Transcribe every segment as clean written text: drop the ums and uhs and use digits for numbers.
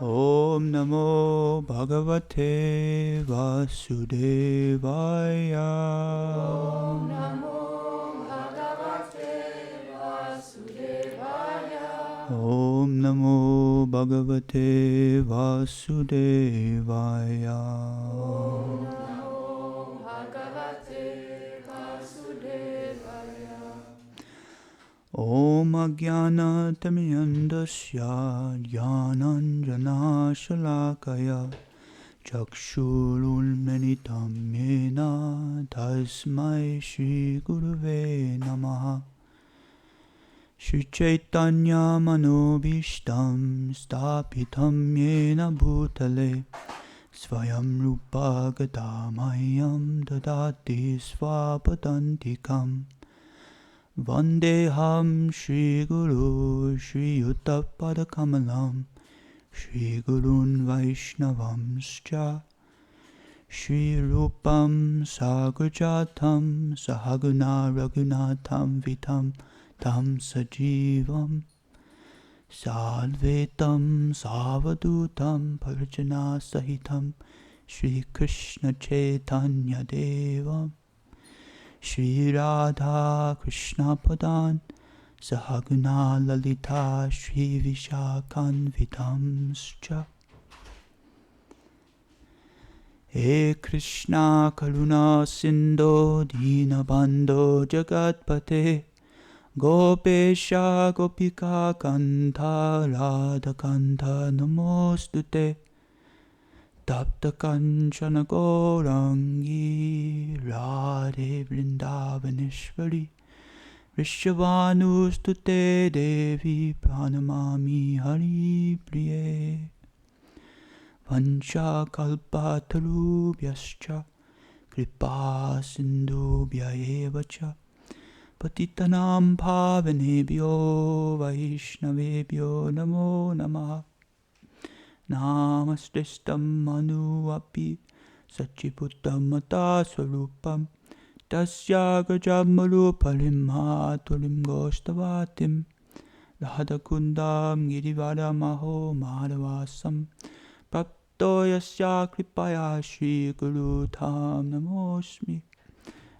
Om Namo Bhagavate Vasudevaya. Om Namo Bhagavate Vasudevaya. Om Namo Bhagavate Vasudevaya. Om Namo Bhagavate Vasudevaya. Om Ajnana Tamiyandasya Jnananjana Shalakaya Chakshurulmenitam Yena Tasmai Shri Gurave Namaha. Shri Chaitanya Manobishtam Stapitam Yena Bhutale Svayam Rupa Gadamayam Dadati Svapadantikam Vandeham Shri Guru Shri Yuttapadakamalam Shri Gurun Vaishnavamscha Shri Rupam Sagrajatam Sahaguna Raghunatham Vitam Tam Sajivam Salvetam Savadutam Parjana Sahitam Shri Krishna Chaitanya Devam Shri Radha Krishna Padan Sahaguna Lalita Shri Vishakhanvitamscha. He Krishna Karuna Sindho Dinabandho Jagatpate Gopesha Gopika Kanta Radha Kanta Namostute Tapta Kanchana Gaurangi Radhe Vrindavaneshwari Vrishabhanustute Devi Pranamami Hari Priye Vancha Kalpatarubhyascha Kripa Sindhubhya Evacha Patitanam Pavanebhyo Vaishnavebhyo Namo Namaha. Namastistam Manu Api Sachiputtam Mata Swarupam Tasya Gajamarupalim Matulim Goshtavatim Radhakundam Girivadamaho Madhavasam Prapto Yasya Kripaya Shri Guru Tham Namosmi.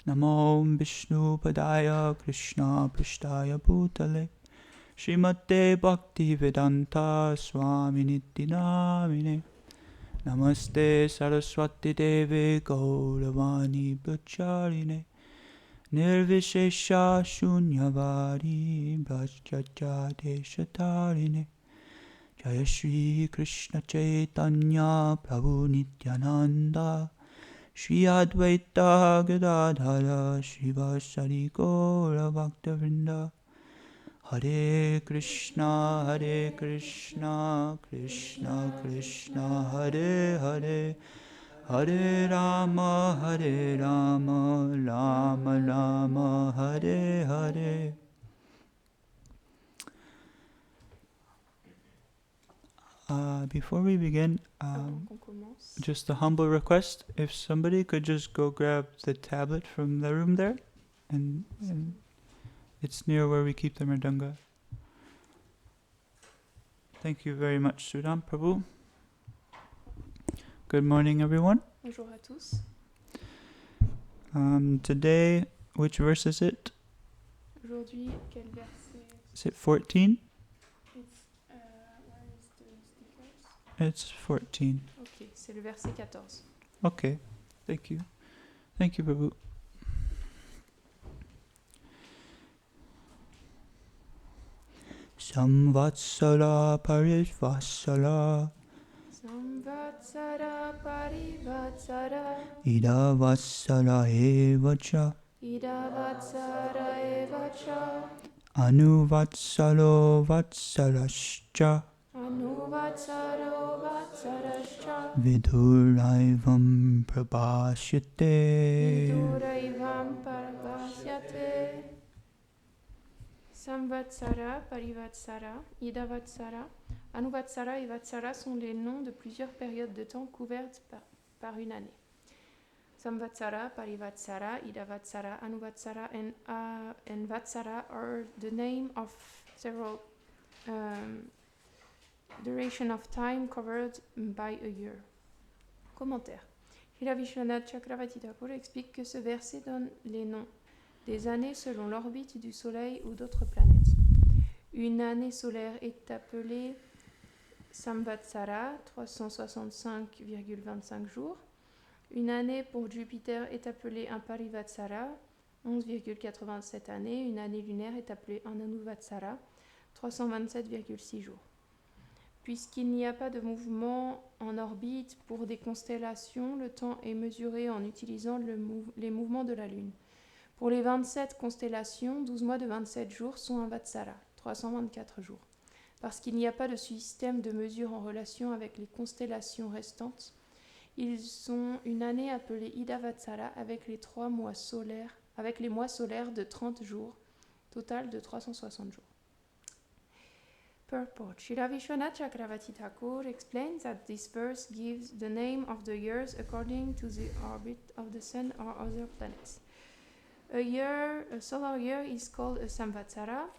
Namo Vishnu Padaya Krishna Prishtaya Bhutale Srimate Bhakti Vedanta Swami Nityanamine Namaste Saraswati Deve Gauravani Brahmacharine Nirvishesha Shunyavadi Brahmacharya Shatarine Jaya Shri Krishna Chaitanya Prabhu Nityananda Shri Advaita Gadadhara Shivasari Gaura Bhaktavrinda. Hare Krishna Krishna Krishna Hare Hare Hare Rama Rama Rama Hare Hare. Before we begin, just a humble request, if somebody could just go grab the tablet from the room there, and it's near where we keep the mridanga. Thank you very much, Sudam Prabhu. Good morning, everyone. Bonjour à tous. Today, which verse is it? Aujourd'hui, quel verset? Is it 14? It's, where is the stickers? It's 14. Ok, c'est le verset 14. Okay, thank you. Thank you, Prabhu. Samvatsara Parivasara Samvatsara Parivatsara Idavatsara Evacha Idavatsara Evacha Anuvatsaro Vatsarascha Anuvatsaro Vatsarascha Viduraivam Prabhashyate. Viduraivam Parabhasyate. Samvatsara, Parivatsara, Idavatsara, Anuvatsara et Vatsara sont les noms de plusieurs périodes de temps couvertes par une année. Samvatsara, Parivatsara, Idavatsara, Anuvatsara and Vatsara are the name of several duration of time covered by a year. Commentaire. Srila Vishwanath Chakravarti Thakur explique que ce verset donne les noms des années selon l'orbite du Soleil ou d'autres planètes. Une année solaire est appelée Samvatsara, 365,25 jours. Une année pour Jupiter est appelée un Parivatsara, 11,87 années. Une année lunaire est appelée un Anuvatsara, 327,6 jours. Puisqu'il n'y a pas de mouvement en orbite pour des constellations, le temps est mesuré en utilisant les mouvements de la Lune. Pour les 27 constellations, 12 mois de 27 jours sont un Vatsara, 324 jours. Parce qu'il n'y a pas de système de mesure en relation avec les constellations restantes, ils ont une année appelée Ida Vatsara avec les mois solaires de 30 jours, total de 360 jours. Purport. Srila Vishwanath Chakravarti Thakur explains that this verse gives the name of the years according to the orbit of the sun or other planets. A solar year is called a Samvatsara,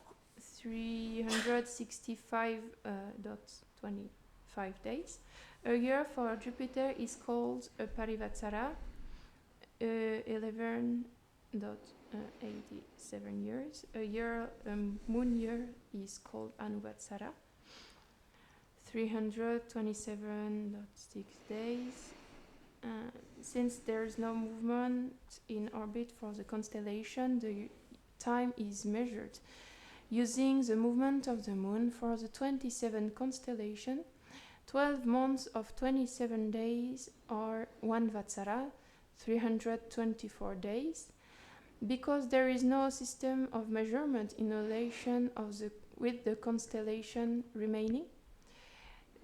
365.25 days. A year for Jupiter is called a Parivatsara, 11.87 years. A moon year is called Anuvatsara, 327.6 days. Since there is no movement in orbit for the constellation, the time is measured using the movement of the moon. For the 27 constellation, 12 months of 27 days are 1 Vatsara, 324 days. Because there is no system of measurement in relation with the constellation remaining,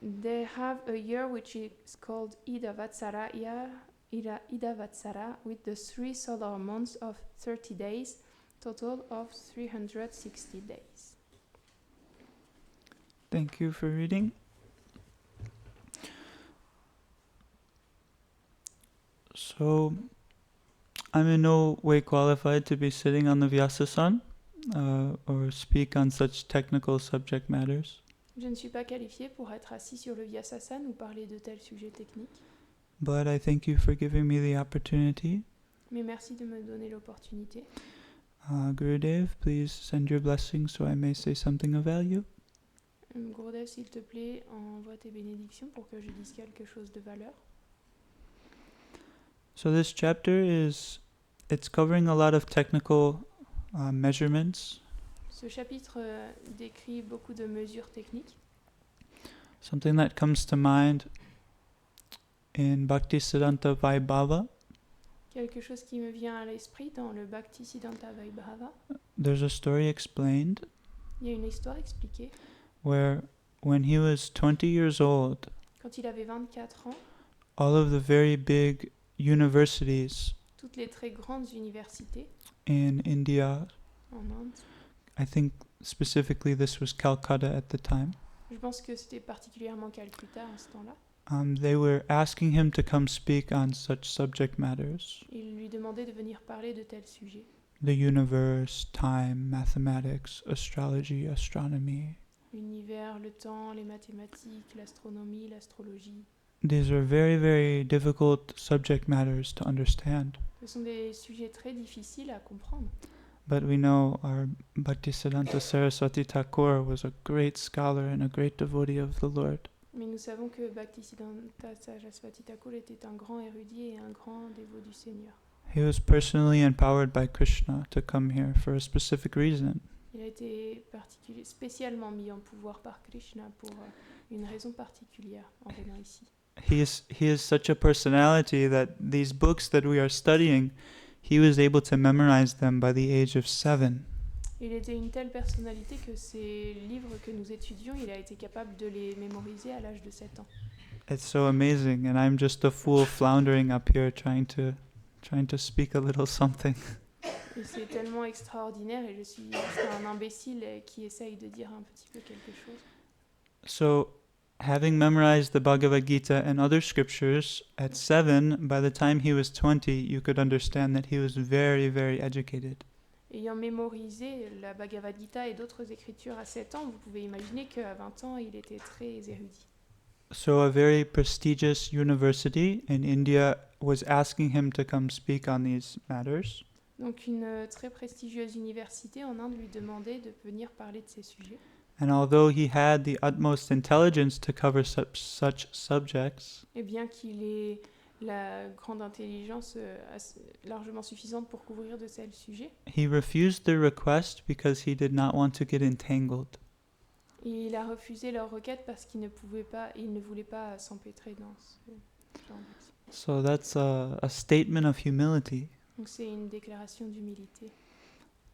they have a year which is called Ida Vatsara, with the 3 solar months of 30 days, total of 360 days. Thank you for reading. So, I'm in no way qualified to be sitting on the Vyasa-san or speak on such technical subject matters. Je ne suis pas qualifiée pour être assis sur le Vyasa-san ou parler de tels sujets techniques. But I thank you for giving me the opportunity. Mais merci de me donner l'opportunité. Gurudev, please send your blessings so I may say something of value. Gurudev, s'il te plaît, envoie tes bénédictions pour que je dise quelque chose de valeur. So this chapter it's covering a lot of technical measurements. Ce chapitre décrit beaucoup de mesures techniques. Something that comes to mind in Bhaktisiddhanta Vaibhava. Quelque chose qui me vient à l'esprit dans le Bhaktisiddhanta Vaibhava. There's a story explained. Il y a une histoire expliquée. Where when he was 20 years old, quand il avait 24 ans, all of the very big universities toutes les très grandes universités in India, en Inde, I think specifically this was Calcutta at the time, je pense que c'était particulièrement Calcutta à ce temps-là, they were asking him to come speak on such subject matters. Ils lui demandaient de venir parler de tels sujets. The universe, time, mathematics, astrology, astronomy. L'univers, le temps, les mathématiques, l'astronomie, l'astrologie. These are very, very difficult subject matters to understand. Ce sont des sujets très difficiles à comprendre. But we know our Bhaktisiddhanta Saraswati Thakur was a great scholar and a great devotee of the Lord. Mais nous savons que Bhaktisiddhanta Saraswati Thakur était un grand érudit et un grand dévot du Seigneur. He was personally empowered by Krishna to come here for a specific reason. Il a été spécialement mis en pouvoir par Krishna pour une raison particulière en venant ici. He is such a personality that these books that we are studying, he was able to memorize them by the age of 7. Il était une telle personnalité que ces livres que nous étudions, il a été capable de les mémoriser à l'âge de 7 ans. It's so amazing, and I'm just a fool floundering up here trying to speak a little something. Et c'est tellement extraordinaire et je suis juste un imbécile qui essaye de dire un petit peu quelque chose. So, having memorized the Bhagavad Gita and other scriptures at 7, by the time he was 20, you could understand that he was very, very educated. ayant mémorisé la Bhagavad Gita et d'autres écritures à 7 ans, vous pouvez imaginer qu'à 20 ans, il était très érudit. So a very prestigious university in India was asking him to come speak on these matters. Donc une très prestigieuse université en Inde lui demandait de venir parler de ces sujets. And although he had the utmost intelligence to cover such subjects, Et bien qu'il ait la grande intelligence largement suffisante pour couvrir de tels sujets, he refused the request because he did not want to get entangled. et il a refusé leur requête parce qu'il ne voulait pas s'empêtrer dans ce genre d'activité. So that's a statement of humility Donc c'est une déclaration d'humilité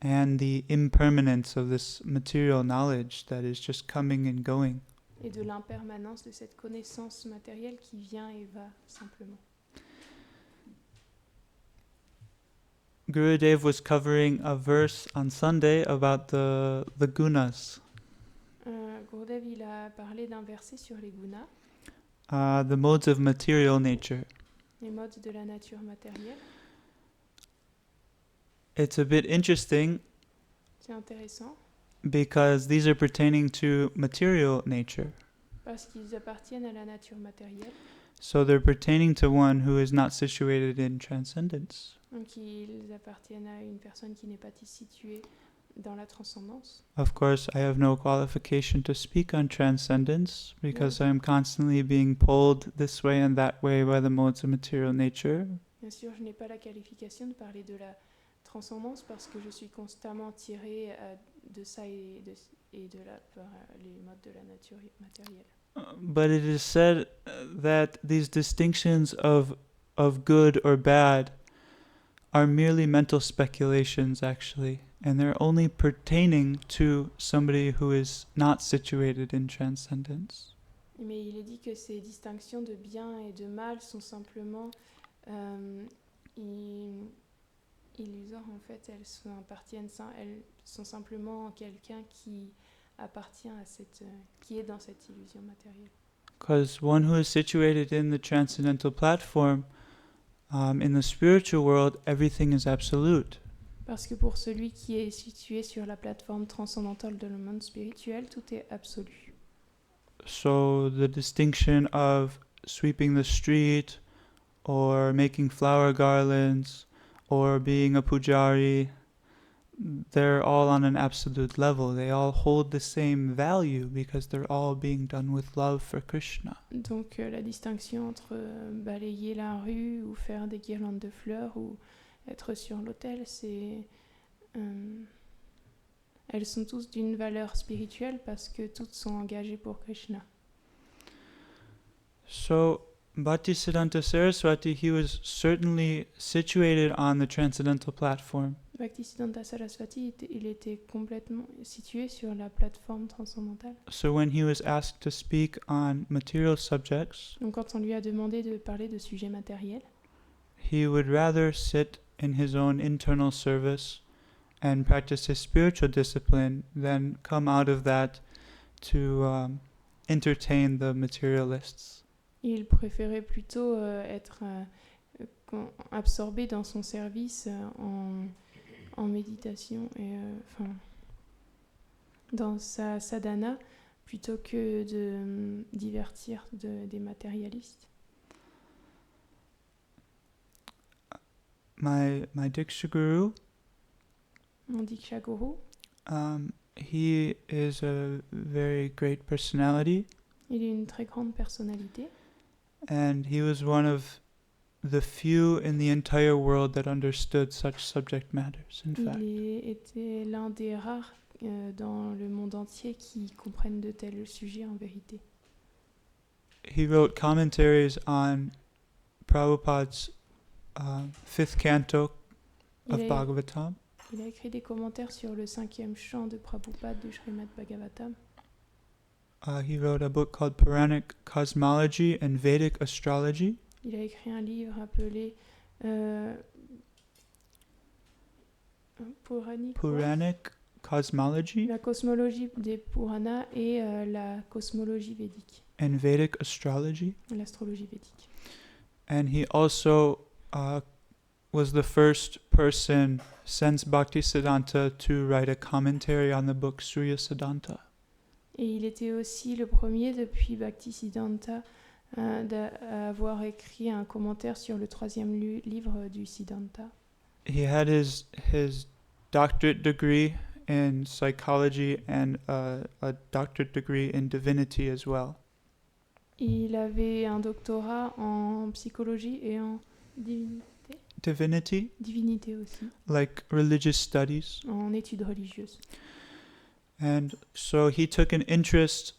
and the impermanence of this material knowledge that is just coming and going. et de l'impermanence de cette connaissance matérielle qui vient et va simplement. Gurudev was covering a verse on Sunday about the gunas, Gurudev il a parlé d'un verset sur les gunas, the modes of material nature. les modes de la nature matérielle. It's a bit interesting C'est intéressant because these are pertaining to material nature. parce qu'ils appartiennent à la nature matérielle. So they're pertaining to one who is not situated in transcendence. Donc ils appartiennent à une personne qui n'est pas située dans la transcendance. Of course, I have no qualification to speak on transcendence because I am constantly being pulled this way and that way by the modes of material nature. Bien sûr, je n'ai pas la qualification de parler de la transcendance parce que je suis constamment tirée de ça et de là par les modes de la nature matérielle. But it is said that these distinctions of good or bad are merely mental speculations, actually, and they're only pertaining to somebody who is not situated in transcendence. Mais il est dit que ces distinctions de bien et de mal sont simplement illusoires. En fait, elles sont simplement quelqu'un qui appartient à qui est dans cette illusion matérielle. Because one who is situated in the transcendental platform, in the spiritual world, everything is absolute. Parce que pour celui qui est situé sur la plateforme transcendantale de le monde spirituel, tout est absolu. So the distinction of sweeping the street, or making flower garlands, or being a pujari, they're all on an absolute level. They all hold the same value because they're all being done with love for Krishna. Donc la distinction entre balayer la rue ou faire des guirlandes de fleurs ou être sur l'autel, elles sont tous d'une valeur spirituelle parce que toutes sont engagées pour Krishna. So Bhaktisiddhanta Saraswati, he was certainly situated on the transcendental platform. Bhaktisiddhanta Saraswati, il était complètement situé sur la plateforme transcendantale. So when he was asked to speak on material subjects, Donc quand on lui a demandé de parler de sujets matériels, he would rather sit in his own internal service and practice his spiritual discipline than come out of that to entertain the materialists. il préférait plutôt être absorbé dans son service en méditation et dans sa sadhana plutôt que de divertir des matérialistes. My Diksha Guru, Mon Diksha Guru, he is a very great personality, il est une très grande personnalité and he was one of the few in the entire world that understood such subject matters, in fact. il était l'un des rares dans le monde entier qui comprennent de tels sujets en vérité. He wrote commentaries on Prabhupada's fifth canto of Bhagavatam. Il a écrit des commentaires sur le 5e chant de Prabhupada du Srimad Bhagavatam. He wrote a book called Puranic Cosmology and Vedic Astrology. Il a écrit un livre appelé Puranic Cosmology la cosmologie des Puranas et la cosmologie védique, and Vedic Astrology. l'astrologie védique. And he also was the first person since Bhaktisiddhanta to write a commentary on the book Surya Siddhanta. Et il était aussi le premier depuis Bhaktisiddhanta d'avoir écrit un commentaire sur le troisième livre du Siddhanta. He had his doctorate degree in psychology and a doctorate degree in divinity as well. Il avait un doctorat en psychologie et en divinité aussi, like religious studies. en études religieuses. And so he took an interest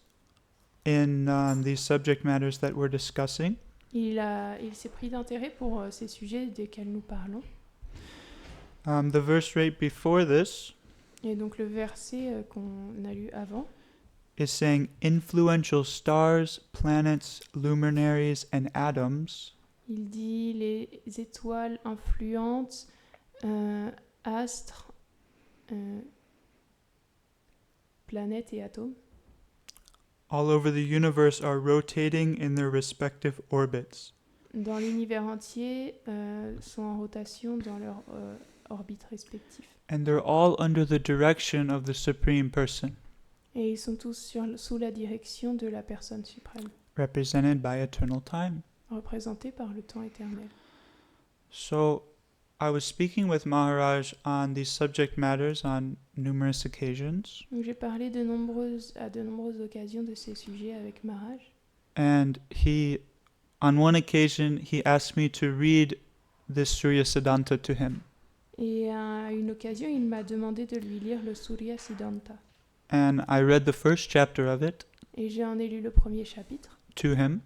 in these subject matters that we're discussing. Il s'est pris d'intérêt pour ces sujets desquels nous parlons. The verse right before this Et donc le verset qu'on a lu avant is saying influential stars, planets, luminaries, and atoms. Il dit les étoiles influentes, astres, planètes et atomes. All over the universe are rotating in their respective orbits. Dans l'univers entier, sont en rotation dans leur orbite respective. And they're all under the direction of the Supreme Person, Et ils sont tous sous la direction de la personne suprême, represented by eternal time. représentés par le temps éternel. So, I was speaking with Maharaj on these subject matters on numerous occasions. Donc j'ai parlé à de nombreuses occasions de ces sujets avec Maharaj. And on one occasion, he asked me to read this Surya Siddhanta to him. Et à une occasion, il m'a demandé de lui lire le Surya Siddhanta. And I read the first chapter of it Et j'en ai lu le premier chapitre to him.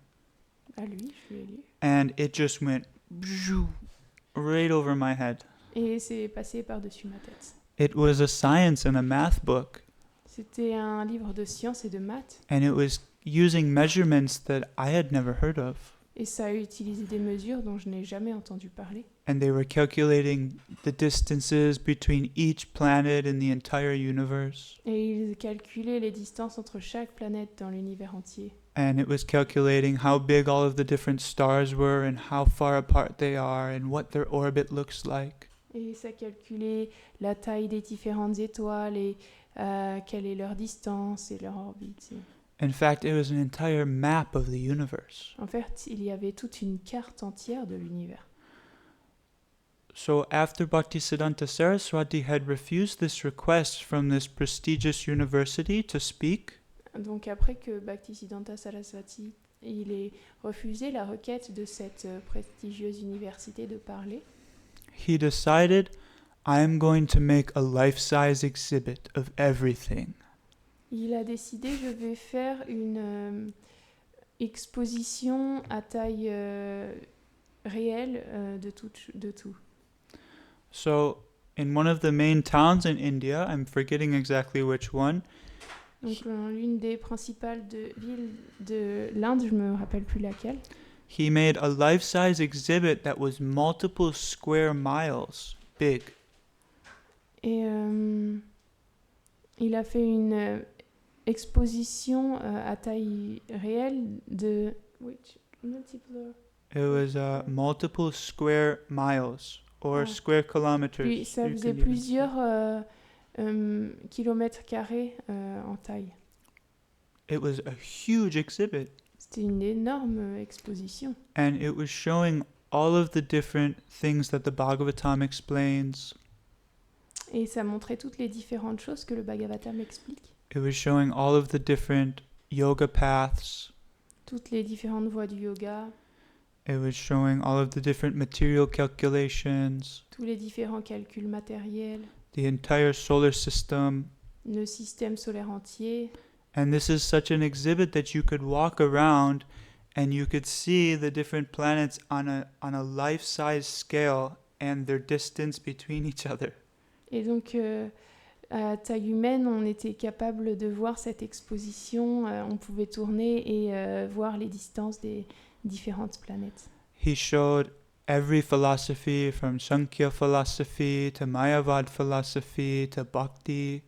à lui, je lui ai lu. And it just went right over my head. Et c'est passé par-dessus ma tête. It was a science and a math book. C'était un livre de sciences et de maths. And it was using measurements that I had never heard of. Et ça a utilisé des mesures dont je n'ai jamais entendu parler. And they were calculating the distances between each planet in the entire universe. Et ils calculaient les distances entre chaque planète dans l'univers entier. And it was calculating how big all of the different stars were and how far apart they are and what their orbit looks like. Et ça calculait la taille des différentes étoiles et quelle est leur distance et leur orbite. In fact, it was an entire map of the universe. En fait, il y avait toute une carte entière de l'univers. So after Bhaktisiddhanta Saraswati had refused this request from this prestigious university to speak, Donc après que Bhaktisiddhanta Saraswati il ait refusé la requête de cette prestigieuse université de parler, he decided, I am going to make a life-size exhibit of everything. il a décidé je vais faire une exposition à taille réelle de tout. So in one of the main towns in India, I'm forgetting exactly which one, Donc l'une des principales villes de l'Inde, je me rappelle plus laquelle, he made a life-size exhibit that was multiple square miles big. et il a fait une exposition à taille réelle de It was multiple square miles or square kilometers. Puis ça you faisait could even plusieurs kilomètres carrés en taille. say. It was a huge exhibit. C'était une énorme exposition. And it was showing all of the different things that the Bhagavatam explains. Et ça montrait toutes les différentes choses que le Bhagavatam explique. It was showing all of the different yoga paths. Toutes les différentes voies du yoga, It was showing all of the different material calculations, tous les différents calculs matériels, the entire solar system. le système solaire entier. And this is such an exhibit that you could walk around and you could see the different planets on a life-size scale and their distance between each other. Et donc, à taille humaine, on était capable de voir cette exposition. On pouvait tourner et voir les distances des différentes planètes. He showed every philosophy from Sankhya philosophy to Mayavad philosophy to Bhakti.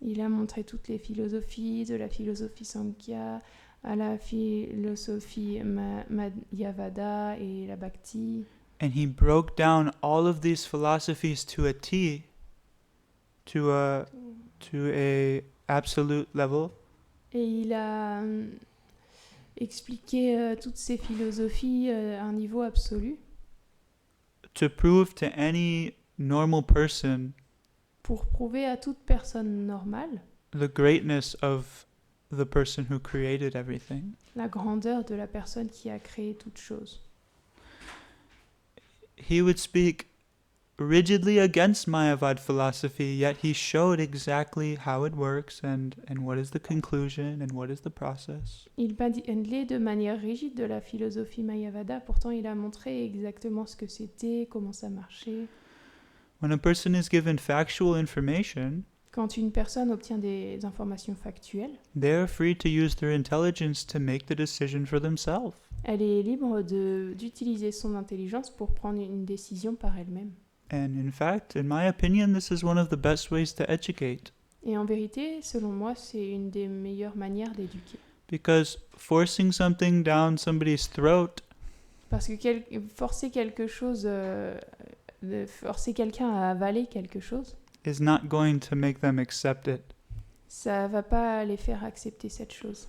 Il a montré toutes les philosophies, de la philosophie Sankhya à la philosophie Mayavada et la Bhakti. And he broke down all of these philosophies to a T, to a absolute level. Et il a expliqué toutes ces philosophies à un niveau absolu. To prove to any normal person pour prouver à toute personne normale the greatness of the person who created everything. La grandeur de la personne qui a créé toute chose. He would speak rigidly against Mayavad philosophy, yet he showed exactly how it works and what is the conclusion and what is the process. Il parlait de manière rigide de la philosophie Mayavada, pourtant il a montré exactement ce que c'était, comment ça marchait. When a person is given factual information, quand une personne obtient des informations factuelles, they are free to use their intelligence to make the decision for themselves. Elle est libre d'utiliser son intelligence pour prendre une décision par elle-même. And in fact, in my opinion, this is one of the best ways to educate. Et en vérité, selon moi, c'est une des meilleures manières d'éduquer. Because forcing something down somebody's throat, parce que forcer quelque chose, forcer quelqu'un à avaler quelque chose, is not going to make them accept it. Ça va pas les faire accepter cette chose.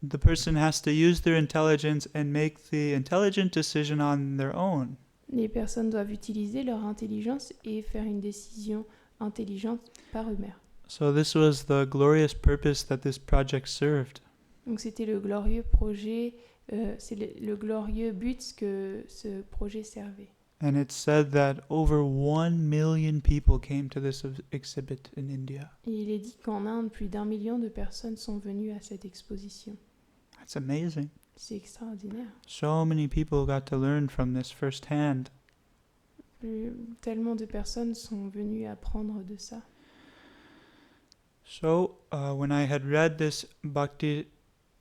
The person has to use their intelligence and make the intelligent decision on their own. Les personnes doivent utiliser leur intelligence et faire une décision intelligente par eux-mêmes. So this was the glorious purpose that this project served. Donc c'était le glorieux projet, c'est le glorieux but que ce projet servait. And it said that over 1 million people came to this exhibit in India. Et il est dit qu'en Inde, plus d'1 million de personnes sont venues à cette exposition. That's amazing. C'est extraordinaire. So many people got to learn from this firsthand. Tellement de personnes sont venues apprendre de ça. So when I had read this Bhakti,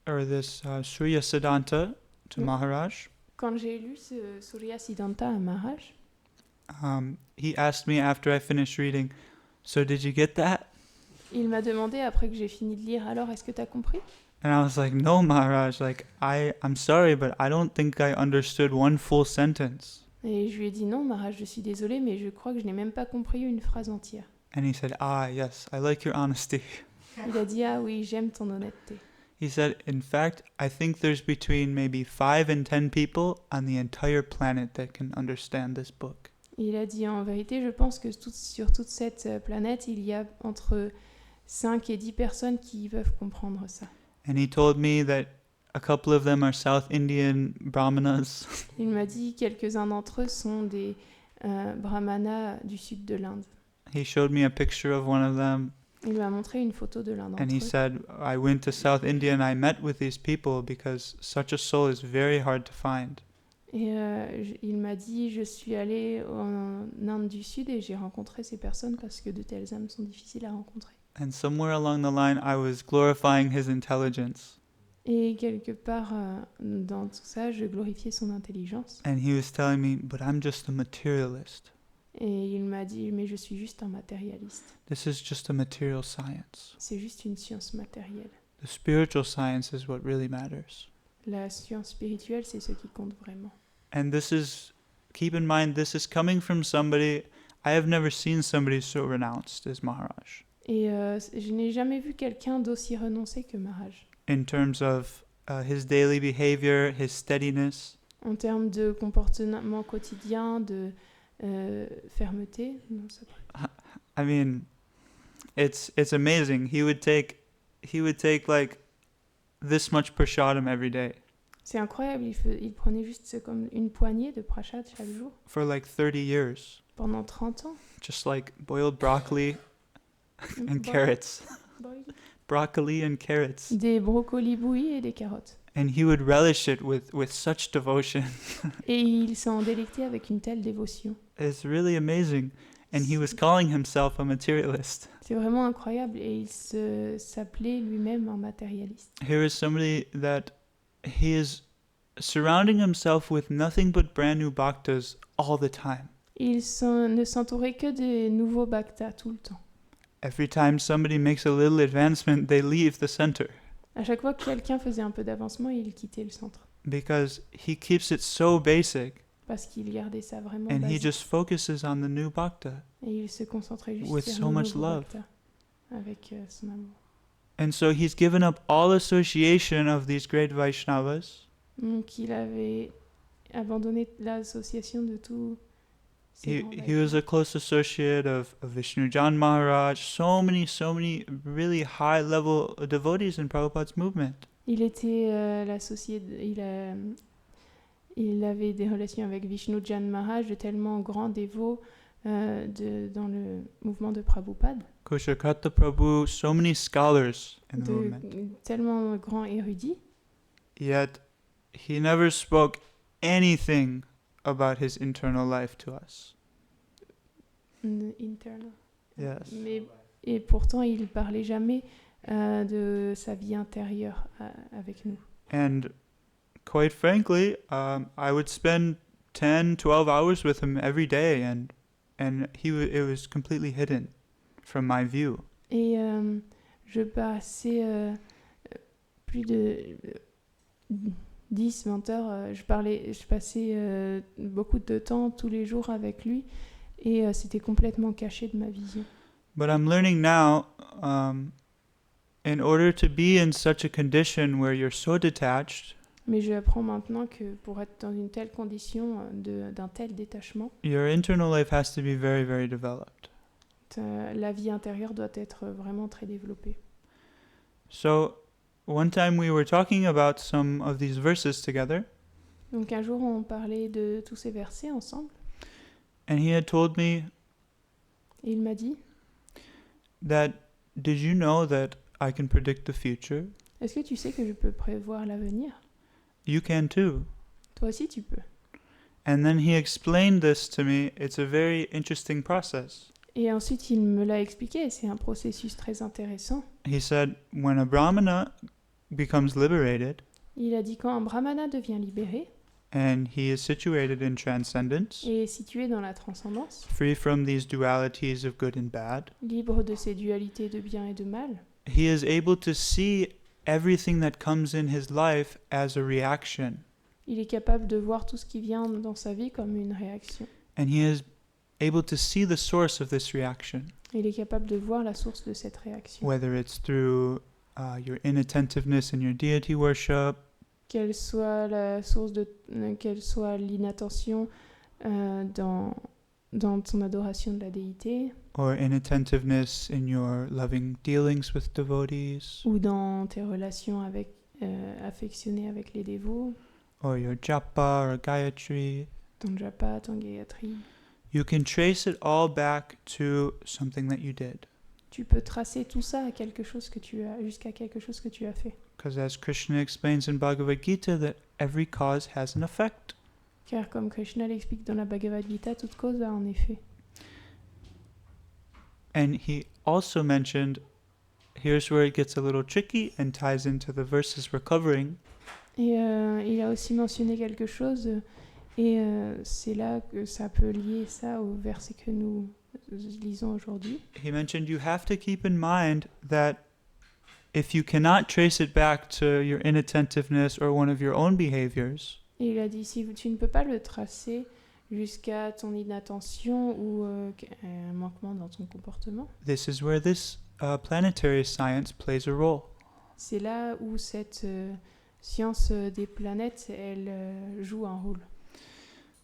or this Surya Siddhanta to Maharaj, quand j'ai lu ce Surya Siddhanta à Maharaj, he asked me after I finished reading, "So did you get that?" Il m'a demandé après que j'ai fini de lire, alors est-ce que tu as compris? And I was like, "No, Maharaj, like I'm sorry, but I don't think I understood one full sentence." Et je lui ai dit non, Maharaj, je suis désolée, mais je crois que je n'ai même pas compris une phrase entière. And he said, "Ah, yes, I like your honesty." Il a dit ah oui, j'aime ton honnêteté. He said, "In fact, I think there's between maybe 5 and 10 people on the entire planet that can understand this book." Il a dit en vérité, je pense que sur toute cette planète, il y a entre 5 et 10 personnes qui peuvent comprendre ça. And he told me that a couple of them are South Indian brahmanas. Il m'a dit quelques-uns d'entre eux sont des brahmanas du sud de l'Inde. He showed me a picture of one of them. Il m'a montré une photo de l'un d'entre eux. And he said, "I went to South India and I met with these people because such a soul is very hard to find." Et il m'a dit, je suis allé en Inde du Sud et j'ai rencontré ces personnes parce que de telles âmes sont difficiles à rencontrer. And somewhere along the line, I was glorifying his intelligence. Et quelque part dans tout ça, je glorifiais son intelligence. And he was telling me, "But I'm just a materialist. Et il m'a dit, mais je suis juste un matérialiste. This is just a material science. C'est juste une science matérielle. The spiritual science is what really matters." La science spirituelle, c'est ce qui compte vraiment. And this is, keep in mind, this is coming from somebody, I have never seen somebody so renounced as Maharaj. Et je n'ai jamais vu quelqu'un d'aussi renoncé que Maharaj. In terms of his daily behavior, his steadiness. En termes de comportement quotidien, de fermeté. Non, ça I mean, it's amazing. He would take like this much prashadam every day. C'est incroyable, il prenait juste comme une poignée de prashad chaque jour. For like 30 years. Pendant 30 ans. Just like boiled broccoli and carrots. Broccoli and carrots. Des brocolis bouillis et des carottes. And he would relish it with such devotion. Et il s'en délectait avec une telle dévotion. It's really amazing. And he was calling himself a materialist. C'est vraiment incroyable et il s'appelait lui-même un matérialiste. Here is somebody that he is surrounding himself with nothing but brand new bhaktas all the time. Il ne s'entourait que des nouveaux bhaktas tout le temps. Every time somebody makes a little advancement, they leave the center. À chaque fois que quelqu'un faisait un peu d'avancement, il quittait le centre. because he keeps it so basic parce qu'il gardait ça vraiment and he basique. just focuses on the new bhakta. Et il se concentrait juste With sur so le much nouveau love. bhakta, avec son amour. And so he's given up all association of these great Vaishnavas. Donc il avait abandonné l'association de tous ces grands He was a close associate of Vishnu Jan Maharaj, so many really high level devotees in Prabhupada's movement. Il était l'associé, il avait des relations avec Vishnu Jan Maharaj, de tellement grands dévots dans le mouvement de Prabhupada, Kushakata Prabhu, so many scholars in the de movement. tellement grands érudits. Yet he never spoke anything about his internal life to us. Internal. Yes. Et pourtant, il ne parlait jamais de sa vie intérieure avec nous. And quite frankly, I would spend 10, 12 hours with him every day, and it was completely hidden from my view. Et je passais plus de 10-20 heures, je passais beaucoup de temps tous les jours avec lui, et c'était complètement caché de ma vision. But I'm learning now, in order to be in such a condition where you're so detached, Mais j'apprends maintenant que pour être dans une telle condition, d'un tel détachement, your internal life has to be very, very developed. La vie intérieure doit être vraiment très développée. So, one time we were talking about some of these verses together, Donc un jour, on parlait de tous ces versets ensemble, and he had told me et il m'a dit, that, did you know that I can predict the future? est-ce que tu sais que je peux prévoir l'avenir? You can too. Toi aussi, tu peux. And then he explained this to me. It's a very interesting process. Et ensuite, il me l'a expliqué, et c'est un processus très intéressant. He said, when a brahmana becomes liberated, Il a dit quand un brahmana devient libéré and he is situated in transcendence, et est situé dans la transcendance, free from these dualities of good and bad, libre de ces dualités de bien et de mal, he is able to see everything that comes in his life as a reaction. il est capable de voir tout ce qui vient dans sa vie comme une réaction. And he is able to see the source of this reaction, Il est capable de voir la source de cette réaction. whether it's through your inattentiveness in your deity worship, Quelle soit la source quelle soit l'inattention dans ton adoration de la déité, or inattentiveness in your loving dealings with devotees, ou dans tes relations affectionnées avec les dévots, or your japa or gayatri. ton japa, ton gayatri. You can trace it all back to something that you did. Tu peux tracer tout ça à quelque chose que tu as, jusqu'à quelque chose que tu as fait. Because as Krishna explains in Bhagavad Gita, that every cause has an effect. Car comme Krishna l'explique dans la Bhagavad Gita, toute cause a un effet. And he also mentioned, here's where it gets a little tricky and ties into the verses we're covering. Et il a aussi mentionné quelque chose, et c'est là que ça peut lier ça au verset que nous lisons aujourd'hui. He mentioned you have to keep in mind that if you cannot trace it back to your inattentiveness or one of your own behaviors, Et il a dit, si tu ne peux pas le tracer jusqu'à ton inattention ou un manquement dans ton comportement, this is where this planetary science plays a role. c'est là où cette science des planètes, elle joue un rôle.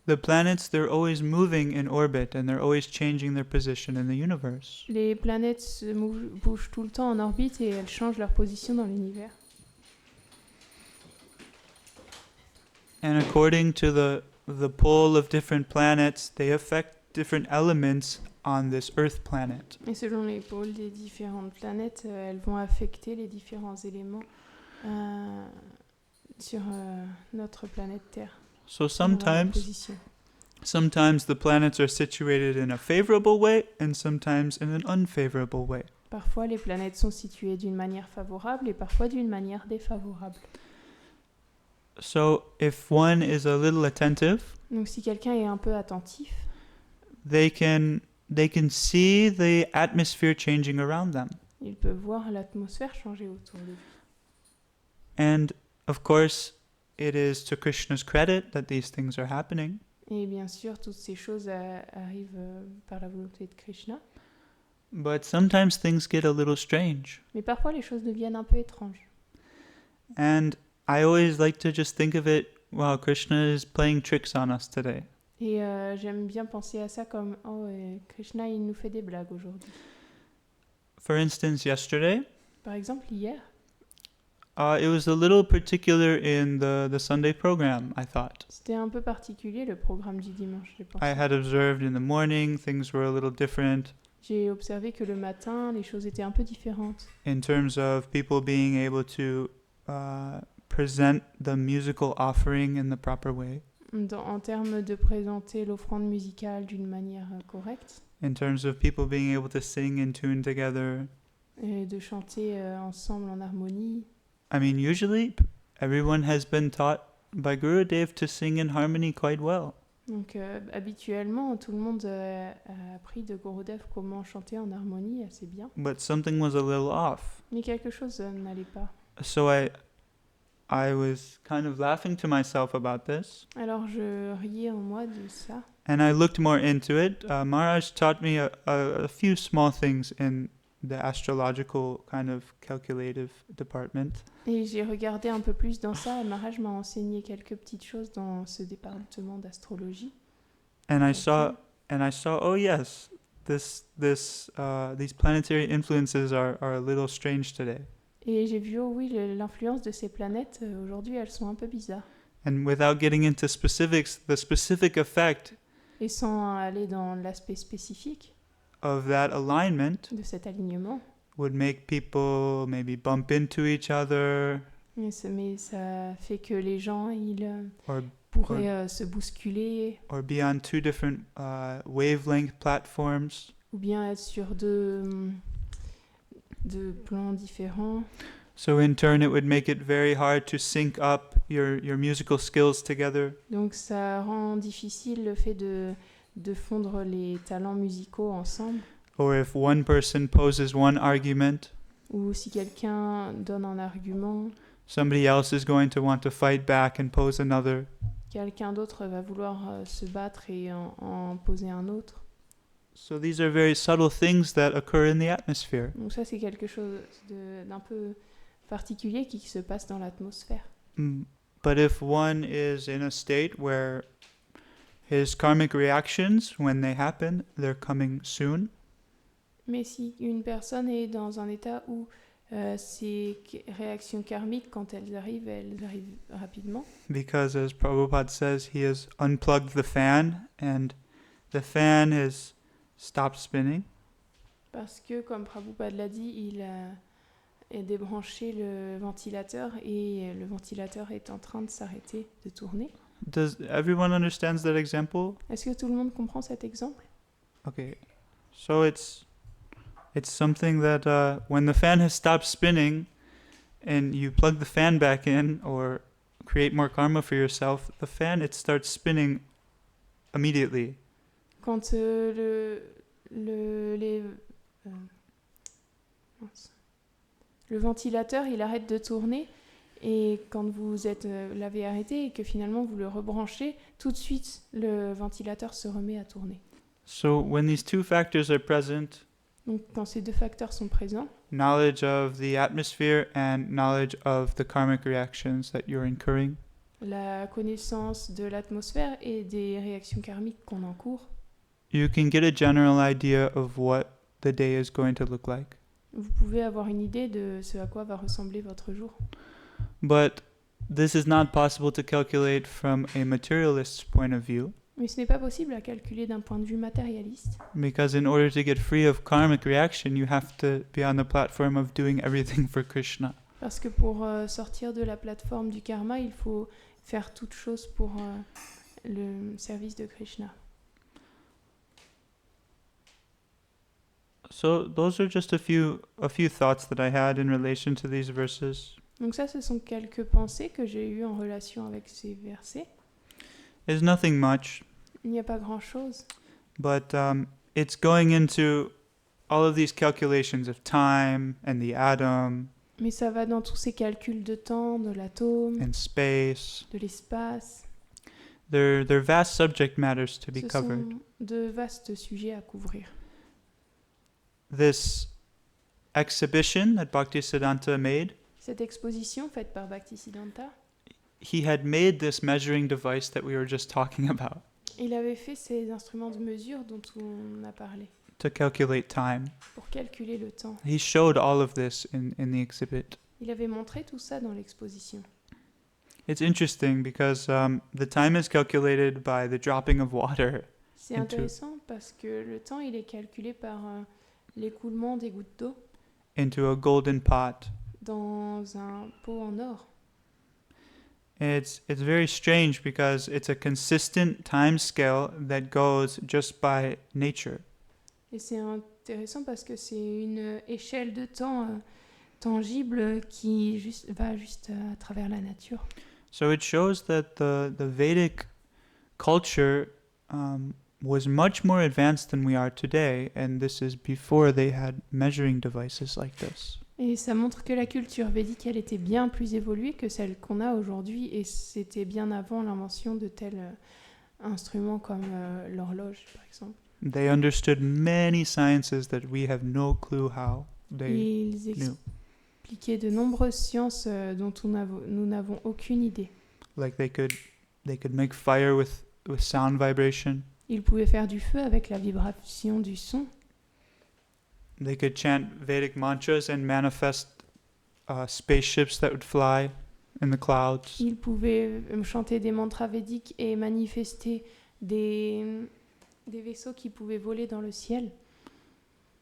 The planets, they're always moving in orbit and they're always changing their position in the universe. Les planètes bougent tout le temps en orbite et elles changent leur position dans l'univers. And according to the pull of different planets, they affect different elements on this Earth planet. Et selon les pôles des différentes planètes, elles vont affecter les différents éléments sur notre planète Terre. So sometimes the planets are situated in a favorable way and sometimes in an unfavorable way. Parfois, les planètes sont situées d'une manière favorable et parfois d'une manière défavorable. So if one is a little attentive, Donc si quelqu'un est un peu attentif, they can see the atmosphere changing around them. il peut voir l'atmosphère changer autour de lui. And of course, it is to Krishna's credit that these things are happening. Et bien sûr, toutes ces choses arrivent par la volonté de Krishna. But sometimes things get a little strange. Mais parfois, les choses deviennent un peu étranges. And I always like to just think of it, wow, Krishna is playing tricks on us today. Et j'aime bien penser à ça comme Krishna, il nous fait des blagues aujourd'hui. For instance, yesterday, Par exemple, hier, it was a little particular in the Sunday program, I thought. c'était un peu particulier le programme du dimanche, j'ai pensé. I had observed in the morning things were a little different J'ai observé que le matin, les choses étaient un peu différentes. in terms of people being able to present the musical offering in the proper way, En termes de présenter l'offrande musicale d'une manière correcte, in terms of people being able to sing in tune together. et de chanter ensemble en harmonie. I mean, usually everyone has been taught by Gurudev to sing in harmony quite well. Donc habituellement, tout le monde a appris de Gurudev comment chanter en harmonie assez bien. But something was a little off. Mais quelque chose n'allait pas. So I was kind of laughing to myself about this. Alors je riais en moi de ça. And I looked more into it. Maharaj taught me a few small things in the astrological kind of calculative department. Et j'ai regardé un peu plus dans ça. Maharaj m'a enseigné quelques petites choses dans ce département d'astrologie. And I saw, oh yes, these planetary influences are a little strange today. Et j'ai vu, oh oui, l'influence de ces planètes, aujourd'hui, elles sont un peu bizarres. And without getting into specifics, the specific effect Et sans aller dans l'aspect spécifique of that alignment de cet alignement, would make people maybe bump into each other, mais ça fait que les gens, ils or pourraient se bousculer, or be on two different wavelength platforms. ou bien être sur deux plans différents. So in turn, it would make it very hard to sync up your musical skills together. Donc ça rend difficile le fait de fondre les talents musicaux ensemble. Or if one person poses one argument, Ou si quelqu'un donne un argument, somebody else is going to want to fight back and pose another. quelqu'un d'autre va vouloir se battre et en poser un autre. So these are very subtle things that occur in the atmosphere. Donc ça, c'est quelque chose d'un peu particulier qui se passe dans l'atmosphère. But if one is in a state where his karmic reactions, when they happen, they're coming soon. Mais si une personne est dans un état où ses réactions karmiques, quand elles arrivent rapidement. Because as Prabhupada says, he has unplugged the fan and the fan has stopped spinning. Parce que, comme Prabhupada l'a dit, il a débranché le ventilateur et le ventilateur est en train de s'arrêter de tourner. Does everyone understands that example? Est-ce que tout le monde comprend cet exemple? Okay. So it's something that when the fan has stopped spinning and you plug the fan back in or create more karma for yourself, the fan, it starts spinning immediately. Quand le ventilateur il arrête de tourner et quand vous l'avez arrêté et que finalement vous le rebranchez, tout de suite le ventilateur se remet à tourner. So when these two factors are present, donc quand ces deux facteurs sont présents, knowledge of the atmosphere and knowledge of the karmic reactions that you're incurring, la connaissance de l'atmosphère et des réactions karmiques qu'on encourt, you can get a general idea of what the day is going to look like. Vous pouvez avoir une idée de ce à quoi va ressembler votre jour. But this is not possible to calculate from a materialist's point of view. Mais ce n'est pas possible à calculer d'un point de vue matérialiste. Because in order to get free of karmic reaction, you have to be on the platform of doing everything for Krishna. Parce que pour sortir de la plateforme du karma, il faut faire toute chose pour le service de Krishna. So those are just a few thoughts that I had in relation to these verses. Donc ça, ce sont quelques pensées que j'ai eues en relation avec ces versets. It's nothing much. Il n'y a pas grand-chose. But it's going into all of these calculations of time and the atom. Mais ça va dans tous ces calculs de temps, de l'atome, and space. de l'espace. They're vast subject matters to be Ce covered. sont de vastes sujets à couvrir. This exhibition that Bhaktisiddhanta made, Cette exposition faite par Bhaktisiddhanta, he had made this measuring device that we were just talking about il avait fait ces instruments de mesure dont on a parlé to calculate time. pour calculer le temps. He showed all of this in the exhibit. Il avait montré tout ça dans l'exposition. It's interesting because the time is calculated by the dropping of water C'est intéressant parce que le temps il est calculé par l'écoulement des gouttes d'eau into a golden pot. dans un pot en or. It's very strange because it's a consistent time scale that goes just by nature. Et c'est intéressant parce que c'est une échelle de temps tangible qui va juste à travers la nature. So it shows that the Vedic culture was much more advanced than we are today, and this is before they had measuring devices like this. Et ça montre que la culture védique, elle était bien plus évoluée que celle qu'on a aujourd'hui, et c'était bien avant l'invention de tels instruments comme l'horloge, par exemple. They understood many sciences that we have no clue how they Ils knew. expliquaient de nombreuses sciences dont nous n'avons aucune idée. Like they could make fire with sound vibration. Ils pouvaient faire du feu avec la vibration du son. They could chant Vedic mantras and manifest spaceships that would fly in the clouds. Ils pouvaient chanter des mantras védiques et manifester des vaisseaux qui pouvaient voler dans le ciel.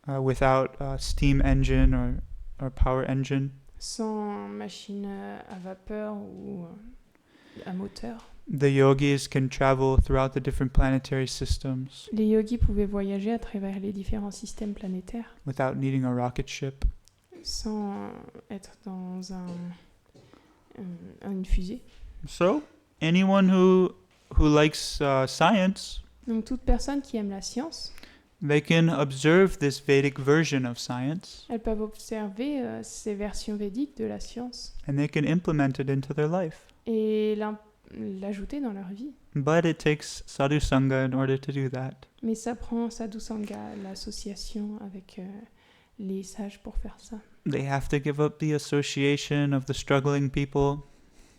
Without a steam engine or power engine. Sans machine à vapeur ou à moteur. The yogis can travel throughout the different planetary systems Les yogis pouvaient voyager à travers les différents systèmes planétaires without needing a rocket ship. sans être dans une fusée. So, anyone who likes science, Donc toute personne qui aime la science, they can observe this Vedic version of science elles peuvent observer ces versions védiques de la science and they can implement it into their life. et l'ajouter dans leur vie. But it takes sadhu sangha in order to do that. Mais ça prend sadhu sangha, l'association avec les sages pour faire ça. They have to give up the association of the struggling people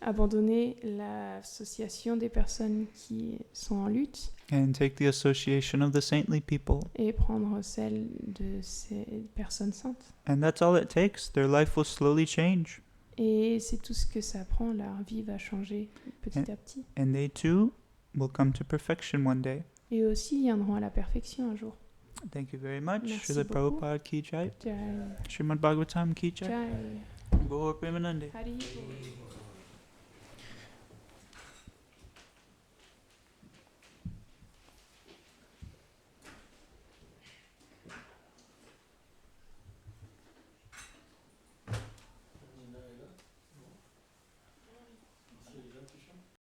Abandonner l'association des personnes qui sont en lutte and take the association of the saintly people. et prendre celle de ces personnes saintes. And that's all it takes. Their life will slowly change. Et c'est tout ce que ça prend, leur vie va changer petit à petit. And they too will come to perfection one day. Et aussi, ils viendront à la perfection un jour. Thank you very much. Merci Srila beaucoup. Prabhupada ki jai. Jai. Srimad Bhagavatam ki jai. Jai. Gaur Premanande. Hari Bol.